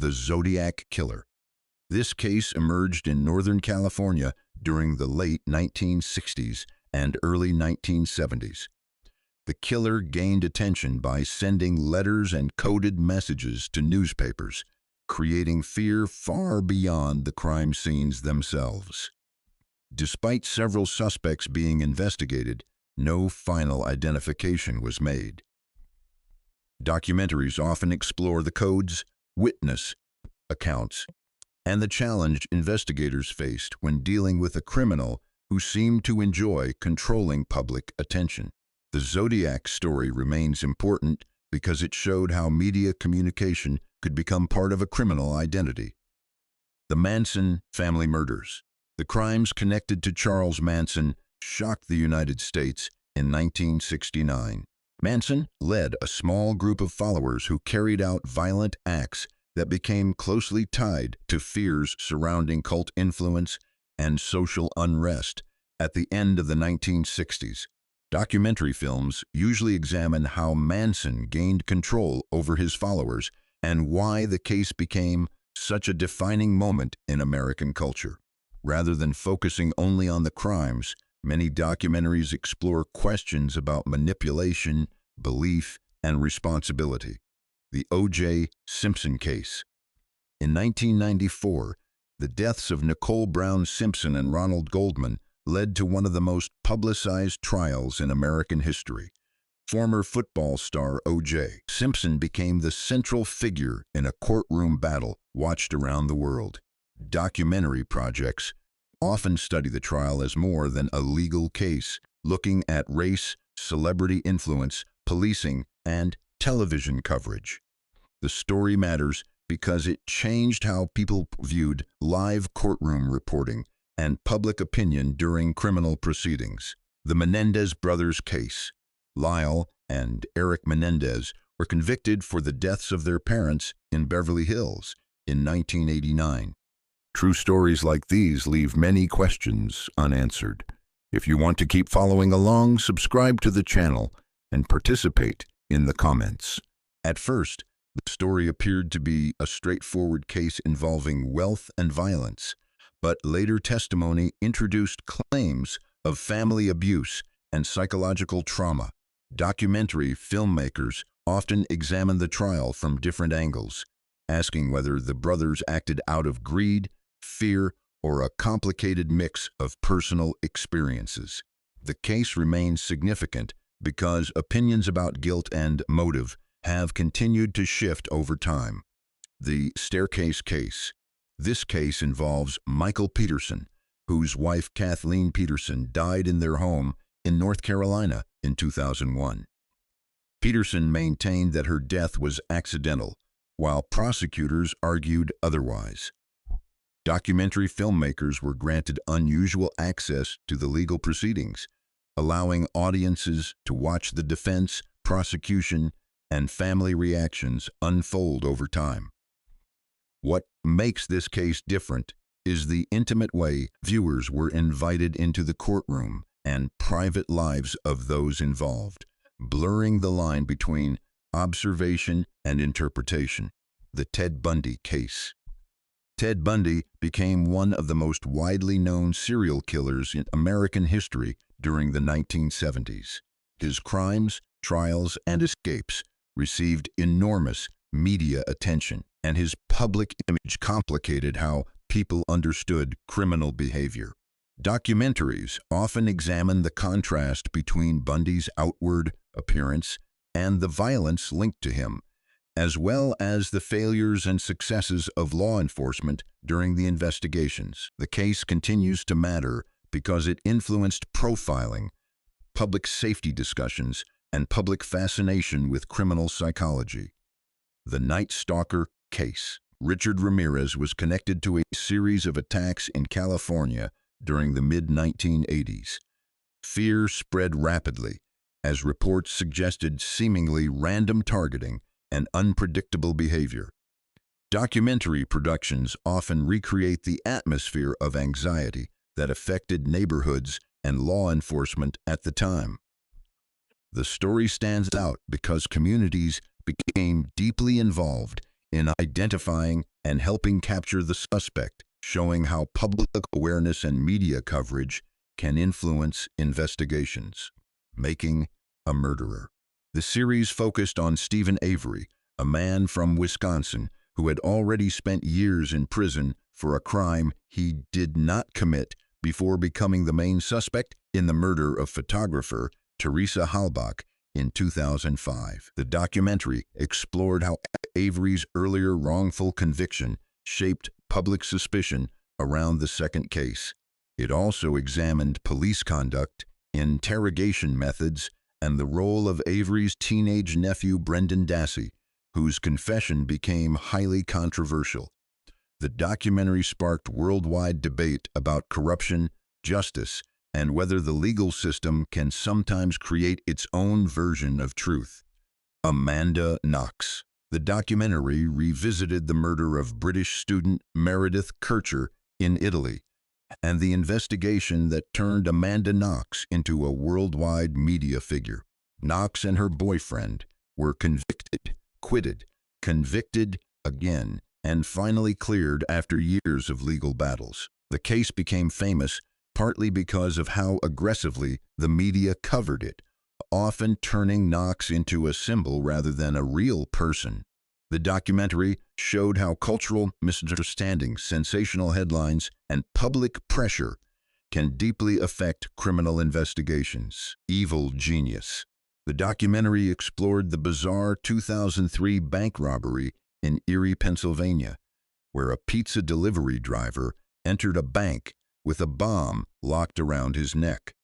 the Zodiac Killer. This case emerged in Northern California during the late 1960s and early 1970s. The killer gained attention by sending letters and coded messages to newspapers, creating fear far beyond the crime scenes themselves. Despite several suspects being investigated, no final identification was made. Documentaries often explore the codes, witness accounts, and the challenge investigators faced when dealing with a criminal who seemed to enjoy controlling public attention. The Zodiac story remains important because it showed how media communication could become part of a criminal identity. The Manson family murders. The crimes connected to Charles Manson shocked the United States in 1969. Manson led a small group of followers who carried out violent acts that became closely tied to fears surrounding cult influence and social unrest. At the end of the 1960s, documentary films usually examine how Manson gained control over his followers and why the case became such a defining moment in American culture. Rather than focusing only on the crimes, many documentaries explore questions about manipulation, belief, and responsibility. The O.J. Simpson Case. In 1994, the deaths of Nicole Brown Simpson and Ronald Goldman led to one of the most publicized trials in American history. Former football star O.J. Simpson became the central figure in a courtroom battle watched around the world. Documentary projects often study the trial as more than a legal case, looking at race, celebrity influence, policing, and television coverage. The story matters because it changed how people viewed live courtroom reporting and public opinion during criminal proceedings. The Menendez brothers case. Lyle and Eric Menendez were convicted for the deaths of their parents in Beverly Hills in 1989. True stories like these leave many questions unanswered. If you want to keep following along, subscribe to the channel and participate in the comments. At first, the story appeared to be a straightforward case involving wealth and violence, but later testimony introduced claims of family abuse and psychological trauma. Documentary filmmakers often examine the trial from different angles, asking whether the brothers acted out of greed, fear, or a complicated mix of personal experiences. The case remains significant because opinions about guilt and motive have continued to shift over time. The Staircase Case. This case involves Michael Peterson, whose wife Kathleen Peterson died in their home in North Carolina in 2001. Peterson maintained that her death was accidental, while prosecutors argued otherwise. Documentary filmmakers were granted unusual access to the legal proceedings, allowing audiences to watch the defense, prosecution, and family reactions unfold over time. What makes this case different is the intimate way viewers were invited into the courtroom and private lives of those involved, blurring the line between observation and interpretation. The Ted Bundy Case. Ted Bundy became one of the most widely known serial killers in American history during the 1970s. His crimes, trials, and escapes received enormous media attention, and his public image complicated how people understood criminal behavior. Documentaries often examine the contrast between Bundy's outward appearance and the violence linked to him, as well as the failures and successes of law enforcement during the investigations. The case continues to matter because it influenced profiling, public safety discussions, and public fascination with criminal psychology. The Night Stalker Case. Richard Ramirez was connected to a series of attacks in California during the mid-1980s. Fear spread rapidly as reports suggested seemingly random targeting and unpredictable behavior. Documentary productions often recreate the atmosphere of anxiety that affected neighborhoods and law enforcement at the time. The story stands out because communities became deeply involved in identifying and helping capture the suspect, showing how public awareness and media coverage can influence investigations. Making a Murderer. The series focused on Stephen Avery, a man from Wisconsin who had already spent years in prison for a crime he did not commit before becoming the main suspect in the murder of photographer Teresa Halbach in 2005. The documentary explored how Avery's earlier wrongful conviction shaped public suspicion around the second case. It also examined police conduct, interrogation methods, and the role of Avery's teenage nephew Brendan Dassey, whose confession became highly controversial. The documentary sparked worldwide debate about corruption, justice, and whether the legal system can sometimes create its own version of truth. Amanda Knox. The documentary revisited the murder of British student Meredith Kercher in Italy, and the investigation that turned Amanda Knox into a worldwide media figure. Knox and her boyfriend were acquitted, convicted again, and finally cleared after years of legal battles. The case became famous partly because of how aggressively the media covered it, often turning Knox into a symbol rather than a real person. The documentary showed how cultural misunderstandings, sensational headlines, and public pressure can deeply affect criminal investigations. Evil Genius. The documentary explored the bizarre 2003 bank robbery in Erie, Pennsylvania, where a pizza delivery driver entered a bank with a bomb locked around his neck.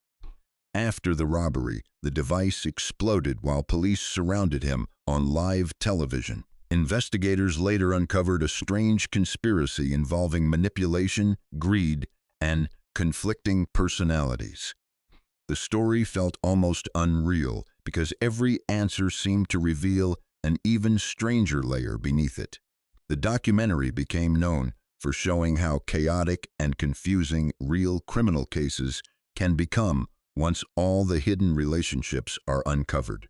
After the robbery, the device exploded while police surrounded him on live television. Investigators later uncovered a strange conspiracy involving manipulation, greed, and conflicting personalities. The story felt almost unreal because every answer seemed to reveal an even stranger layer beneath it. The documentary became known for showing how chaotic and confusing real criminal cases can become once all the hidden relationships are uncovered.